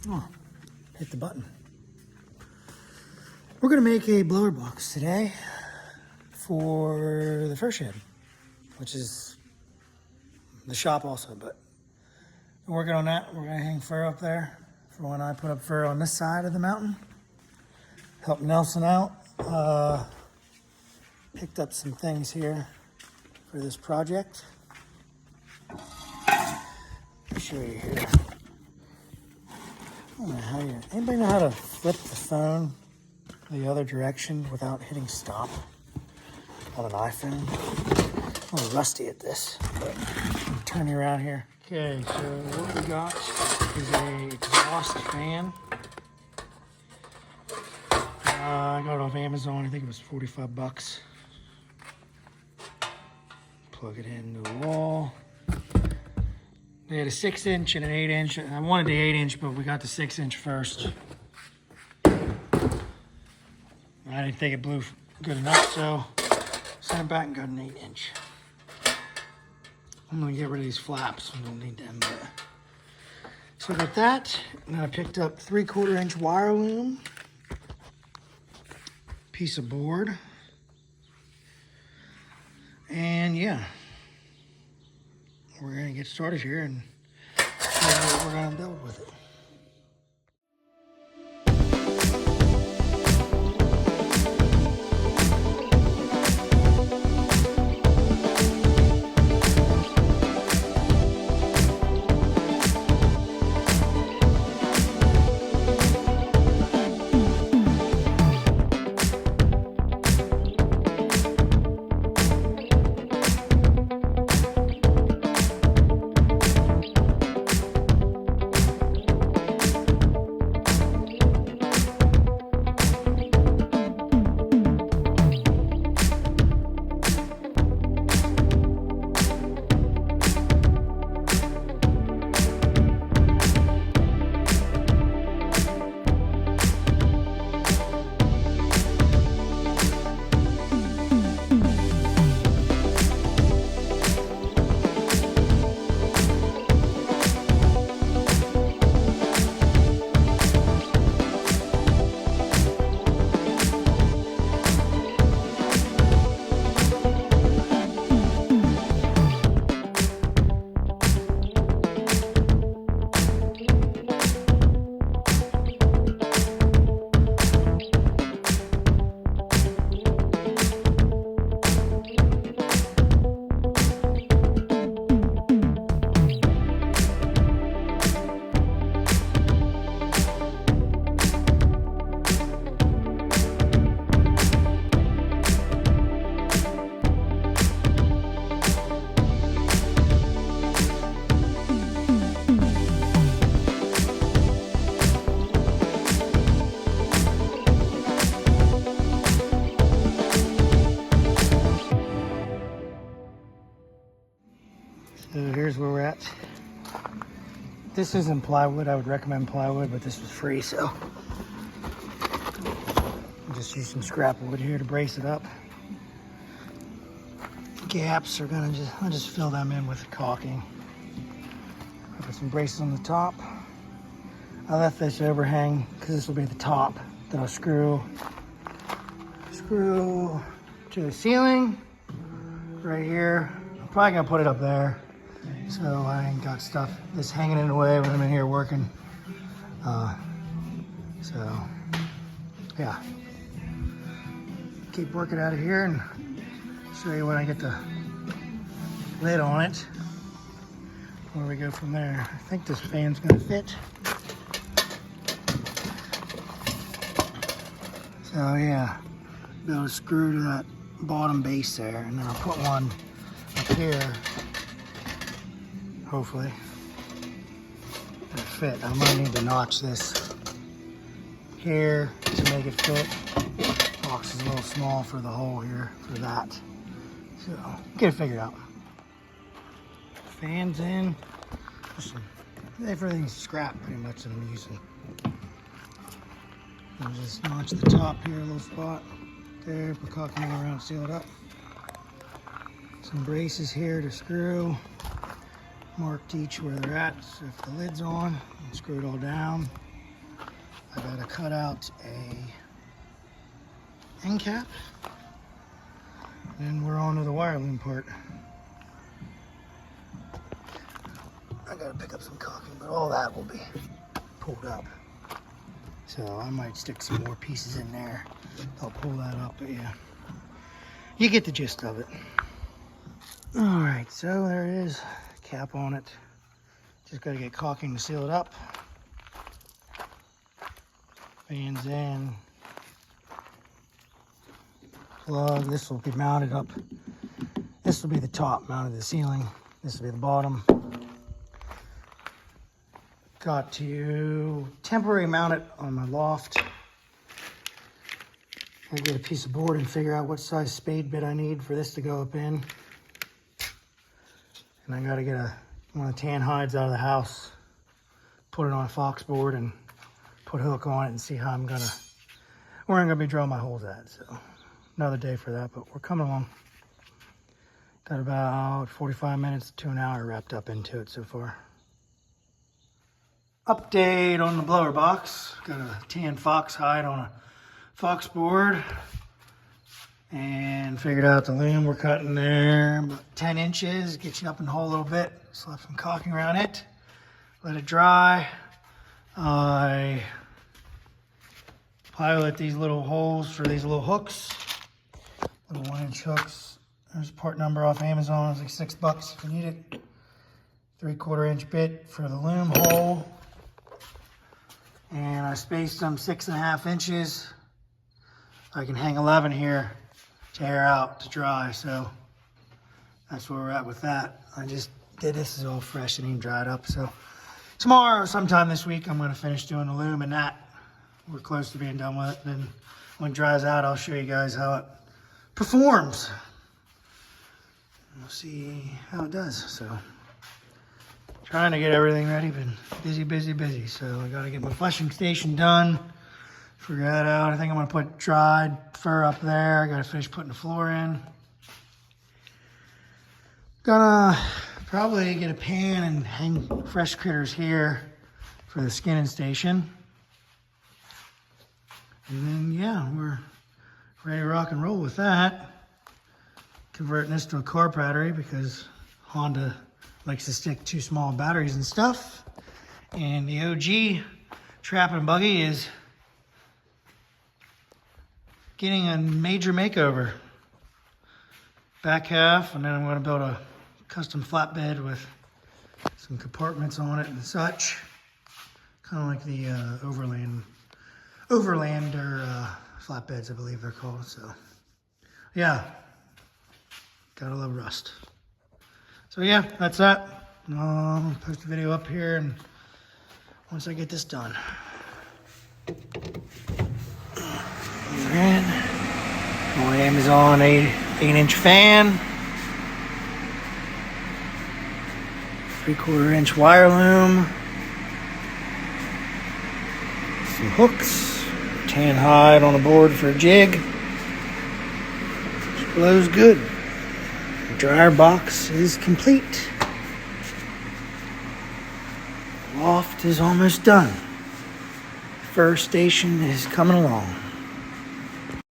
Oh, hit the button. We're gonna make a blower box today for the fur shed, which is the shop also, but we're working on that. We're gonna hang fur up there for when I put up fur on this side of the mountain. Help Nelson out. Picked up some things here for this project. I'll show you here. I don't know how you, anybody know how to flip the phone the other direction without hitting stop on an iPhone? I'm a little rusty at this, but I'll turn you around here. Okay, so what we got is a exhaust fan. I got it off Amazon. I think it was 45 bucks. Plug it into the wall. They had a 6-inch and an 8-inch. I wanted the 8-inch, but we got the 6-inch first. I didn't think it blew good enough, so sent it back and got an 8-inch. I'm gonna get rid of these flaps. I don't need them, but. So I got that, and I picked up 3/4-inch wire loom, piece of board, and yeah, we're gonna get started here and see what we're gonna build with it. So here's where we're at. This isn't plywood. I would recommend plywood, but this was free, so I'll just use some scrap wood here to brace it up. Gaps are gonna I'll just fill them in with caulking. I put some braces on the top. I left this overhang because this will be the top that I'll screw to the ceiling right here. I'm probably gonna put it up there, so I ain't got stuff that's hanging in the way when I'm in here working. So yeah, keep working out of here and show you when I get the lid on it, where we go from there. I think this fan's gonna fit. So yeah, be able to screw to that bottom base there, and then I'll put one up here, hopefully. It'll fit. I'm gonna need to notch this here to make it fit. Box is a little small for the hole here for that. So get it figured out. Fans in. Everything's scrap pretty much that I'm using. I'll just notch the top here, a little spot there, put caulking all around, seal it up. Some braces here to screw, marked each where they're at. So if the lid's on, screw it all down. I gotta cut out a end cap. Then we're on to the wire loom part. I gotta pick up some caulking, but all that will be pulled up. So I might stick some more pieces in there. I'll pull that up, but yeah. You get the gist of it. All right, so there it is. Cap on it. Just gotta get caulking to seal it up. Fans in. Plug. This will be mounted up. This will be the top mounted to the ceiling. This will be the bottom. Got to temporary mount it on my loft. I get a piece of board and figure out what size spade bit I need for this to go up in. And I gotta get one of the tan hides out of the house, put it on a fox board and put a hook on it and see how where I'm gonna be drilling my holes at. So another day for that, but we're coming along. Got about 45 minutes to an hour wrapped up into it so far. Update on the blower box. Got a tan fox hide on a fox board and figured out the loom we're cutting there about 10 inches. Get you up in the hole a little bit. Slap some caulking around it. Let it dry. I pilot these little holes for these little hooks. Little 1-inch hooks. There's a part number off Amazon. It's like $6 if you need it. 3/4 inch bit for the loom hole. And I spaced them 6.5 inches. I can hang 11 here to air out to dry. So that's where we're at with that. I just did this is all fresh and even dried up. So tomorrow, sometime this week, I'm going to finish doing the loom and that. We're close to being done with it. Then when it dries out, I'll show you guys how it performs. We'll see how it does. So trying to get everything ready, been busy. So I got to get my fleshing station done. Figure that out. I think I'm going to put dried fur up there. I got to finish putting the floor in. Gonna probably get a pan and hang fresh critters here for the skinning station. And then, yeah, we're ready to rock and roll with that. Converting this to a car battery because Honda likes to stick 2 small batteries and stuff. And the OG Trap and Buggy is getting a major makeover. Back half, and then I'm going to build a custom flatbed with some compartments on it and such. Kind of like the Overlander flatbeds, I believe they're called. So, yeah, gotta love rust. So yeah, that's that. I'll post a video up here and once I get this done. Again, my Amazon 8-inch fan. 3/4 inch wire loom. Some hooks. Tan hide on a board for a jig. Which blows good. The dryer box is complete. Loft is almost done. Fur station is coming along.